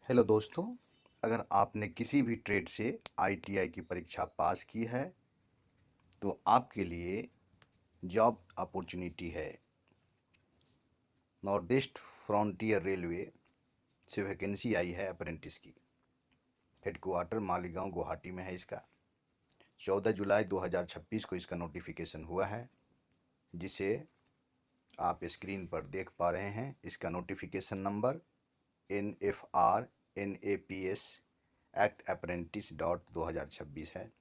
Hello दोस्तों। अगर आपने किसी भी ट्रेड से आईटीआई की परीक्षा पास की है तो आपके लिए जॉब अपॉर्चुनिटी है। नॉर्थ ईस्ट फ्रंटियर रेलवे से वैकेंसी आई है अप्रेंटिस की। हेडक्वार्टर मालीगांव गुवाहाटी में है इसका। 14 जुलाई 2026 को इसका नोटिफिकेशन हुआ है, जिसे आप स्क्रीन पर देख पा रहे हैं। इसका notification number NFR NAPS act apprentice dot 2026 है।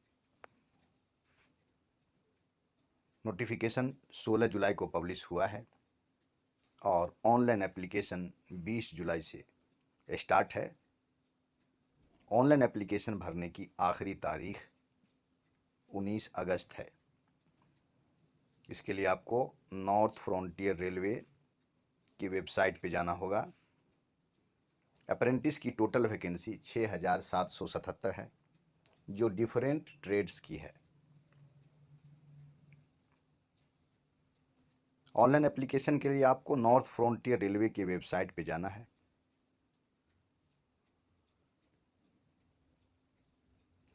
नोटिफिकेशन 16 जुलाई को पब्लिश हुआ है और ऑनलाइन एप्लीकेशन 20 जुलाई से स्टार्ट है। ऑनलाइन एप्लीकेशन भरने की आखिरी तारीख 19 अगस्त है। इसके लिए आपको नॉर्थ फ्रंटियर रेलवे की वेबसाइट पे जाना होगा। अप्रेंटिस की टोटल वैकेंसी 6777 है, जो डिफरेंट ट्रेड्स की है। ऑनलाइन एप्लीकेशन के लिए आपको नॉर्थ फ्रंटियर रेलवे की वेबसाइट पे जाना है।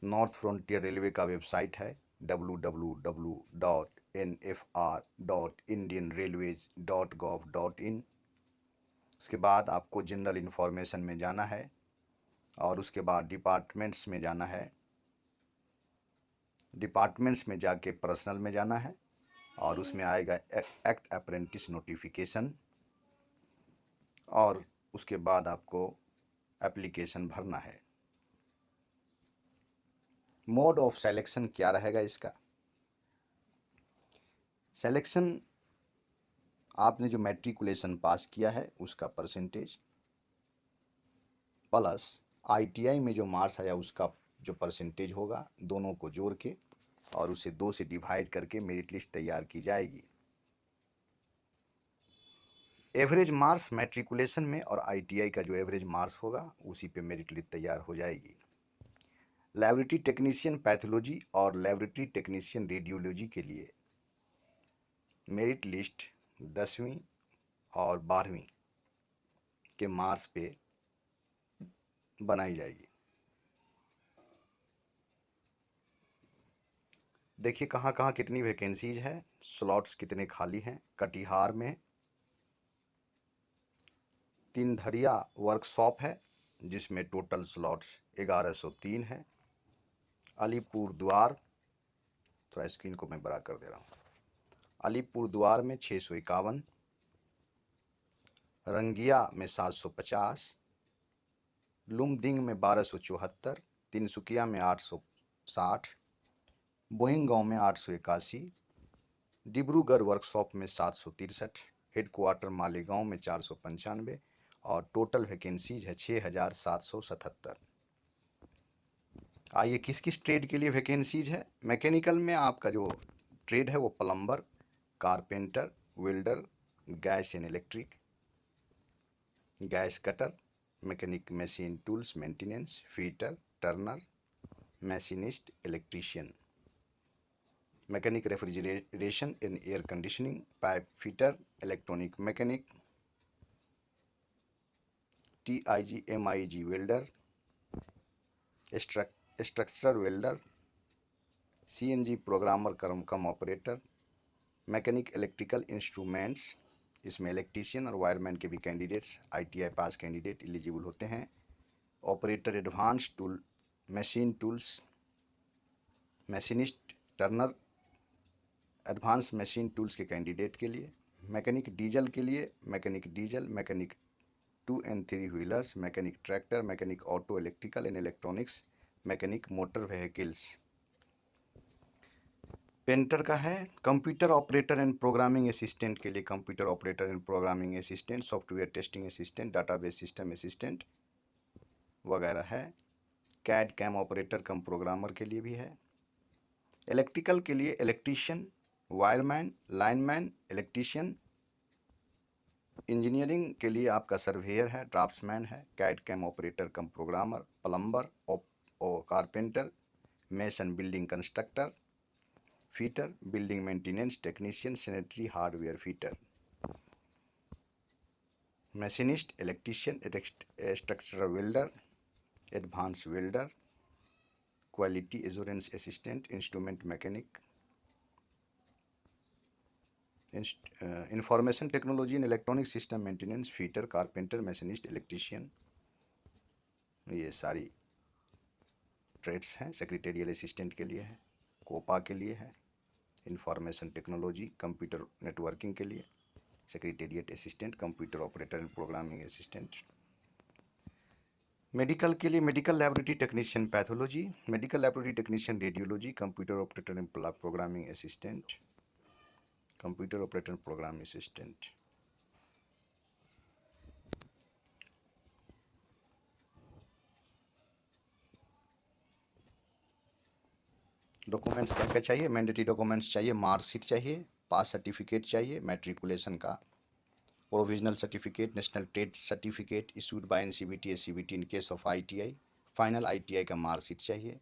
नॉर्थ फ्रंटियर रेलवे का वेबसाइट है www.nfr.indianrailways.gov.in। उसके बाद आपको जनरल इन्फॉर्मेशन में जाना है और उसके बाद डिपार्टमेंट्स में जाना है। डिपार्टमेंट्स में जाके पर्सनल में जाना है और उसमें आएगा एक्ट अप्रेंटिस नोटिफिकेशन, और उसके बाद आपको एप्लीकेशन भरना है। मोड ऑफ सेलेक्शन क्या रहेगा इसका? सेलेक्शन आपने जो मैट्रिकुलेशन पास किया है उसका परसेंटेज प्लस आईटीआई में जो मार्क्स आया उसका जो परसेंटेज होगा, दोनों को जोड़ के और उसे 2 से डिवाइड करके मेरिट लिस्ट तैयार की जाएगी। एवरेज मार्क्स मैट्रिकुलेशन में और आईटीआई का जो एवरेज मार्क्स होगा उसी पे मेरिट लिस्ट तैयार हो जाएगी। लैबोरेटरी टेक्नीशियन पैथोलॉजी और लैबोरेटरी टेक्नीशियन रेडियोलॉजी के लिए मेरिट लिस्ट 10वीं और 12वीं के मार्क्स पे बनाई जाएगी। देखिए कहाँ कहाँ कितनी वैकेंसीज है, स्लॉट्स कितने खाली हैं। कटिहार में तीनधरिया वर्कशॉप है जिसमें टोटल स्लॉट्स 1103 है। अलीपुर द्वार, थोड़ा स्क्रीन को मैं बड़ा कर दे रहा हूँ। अलीपुर द्वार में 651, रंगिया में 750, लुमदिंग में 1274, तिनसुकिया में 860, बोहिंगांव में 881, डिब्रूगढ़ वर्कशॉप में 763, हेडक्वार्टर मालेगांव में 495 और टोटल वैकेंसीज है 6777। आइए किस किस ट्रेड के लिए वैकेंसीज है। मैकेनिकल में आपका जो ट्रेड है वो plumber, carpenter, welder, gas and electric, gas cutter, mechanic machine tools maintenance, fitter, Turner, machinist, electrician, mechanic refrigeration and air conditioning, pipe fitter, electronic mechanic, TIG MIG welder, structural welder, CNG programmer come operator, mechanic electrical instruments. इसमें electrician और wireman के भी candidates ITI पास candidate eligible होते हैं। Operator advance tool machine tools, machinist, Turner advance machine tools के candidate के लिए। Mechanic diesel के लिए mechanic diesel, mechanic 2 and 3 wheelers, mechanic tractor, mechanic auto electrical and electronics, mechanic motor vehicles. Painter का है computer operator and programming assistant के लिए computer operator and programming assistant, software testing assistant, database system assistant वगैरह है। CAD CAM operator cum programmer के लिए भी है। इलेक्ट्रिकल के लिए electrician, wireman, lineman, electrician. Engineering के लिए आपका सर्वेयर है, ड्राफ्ट्समैन है, CAD CAM operator cum programmer, plumber और carpenter, mason, building constructor, fitter, building maintenance technician, sanitary hardware fitter. machinist, electrician, structural welder, advanced welder, quality assurance assistant, instrument mechanic, information technology and electronic system maintenance, fitter, carpenter, machinist, electrician, ये सारी trades हैं। Secretarial assistant के लिए है, Copa के लिए है, information technology computer networking के लिए, secretariat assistant, computer operator and programming assistant. Medical के लिए medical laboratory technician pathology, medical laboratory technician radiology, computer operator and programming assistant, computer operator and programming assistant. Documents क्या क्या चाहिए? Mandatory documents चाहिए, marksheet चाहिए, पास certificate चाहिए, matriculation का provisional certificate, national trade certificate issued by NCBT SCVT in case of ITI, final ITI का marksheet चाहिए,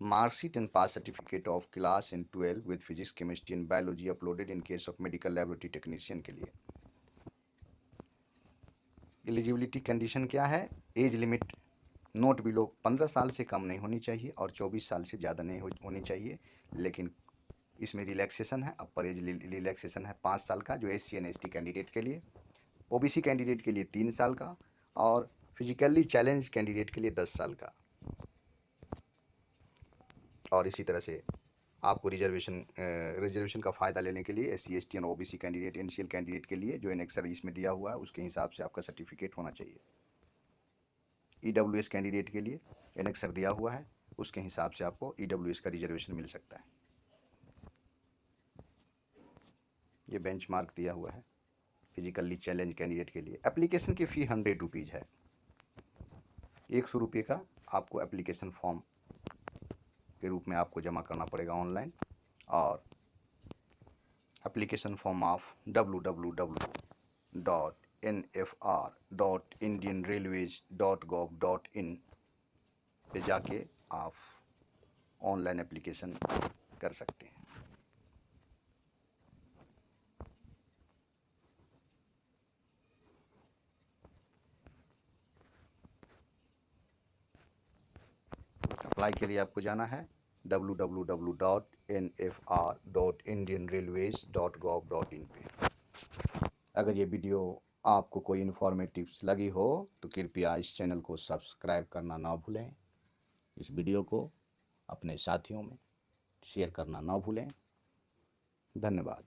marksheet and pass certificate of class in 12 with physics chemistry and biology uploaded in case of medical laboratory technician के लिए। Eligibility condition क्या है? Age limit note below 15 साल से कम नहीं होनी चाहिए और 24 साल से ज़्यादा नहीं होनी चाहिए, लेकिन इसमें रिलैक्सेशन है, अपर एज रिलैक्सेशन है 5 साल का, जो एससी एंड एसटी कैंडिडेट के लिए, ओबीसी कैंडिडेट के लिए 3 साल का और फिजिकली चैलेंज कैंडिडेट के लिए 10 साल का। और इसी तरह से आपको रिजर्वेशन का फ़ायदा लेने के लिए एससी एसटी और ओबीसी कैंडिडेट एनसीएल कैंडिडेट के लिए जो एनेक्सर इसमें दिया हुआ है उसके हिसाब से आपका सर्टिफिकेट होना चाहिए। ईडब्ल्यूएस कैंडिडेट के लिए एनेक्सर दिया हुआ है, उसके हिसाब से आपको ईडब्ल्यूएस का रिजर्वेशन मिल सकता है। ये बेंचमार्क दिया हुआ है फिजिकली चैलेंज कैंडिडेट के लिए। एप्लीकेशन की फ़ी 100 रुपीज़ है। 100 रुपये का आपको एप्लीकेशन फॉर्म के रूप में आपको जमा करना पड़ेगा ऑनलाइन, और एप्लीकेशन फॉर्म ऑफ www.nfr.indianrailways.gov.in पे जाके आप ऑनलाइन एप्लीकेशन कर सकते हैं। अप्लाई के लिए आपको जाना है www.nfr.indianrailways.gov.in पे। अगर ये वीडियो आपको कोई इन्फॉर्मेटिव लगी हो तो कृपया इस चैनल को सब्सक्राइब करना ना भूलें, इस वीडियो को अपने साथियों में शेयर करना ना भूलें। धन्यवाद।